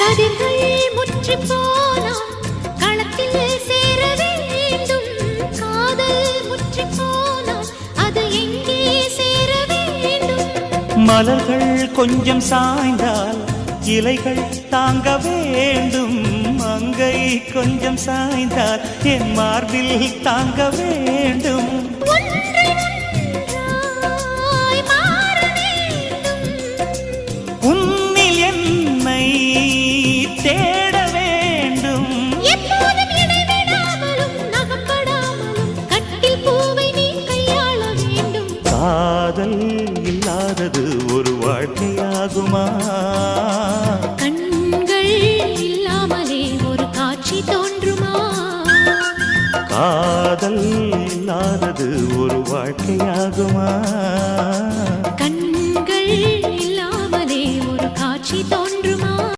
கதிர்கள் முற்றி போனால் களத்தில் சேர வேண்டும். காதல் முற்றி போனால் அது எங்கே சேர வேண்டும். மலர்கள் கொஞ்சம் சாய்ந்தால் இலைகள் தாங்க வேண்டும். மங்கை கொஞ்சம் சாய்ந்தால் என் மார்பில் தாங்க வேண்டும். உன்னில் என்னை தேட வேண்டும். எப்போதும் இடைவிடாமலும் நகப்படாமலும் கட்டில் பூவை நீ கையாள வேண்டும். காதல் இல்லாதது ஒரு வாழ்க்கையாகுமா? கண்கள் இல்லாமலே ஒரு காட்சி தோன்றுமா? காதல் இல்லாதது ஒரு வாழ்க்கையாகுமா?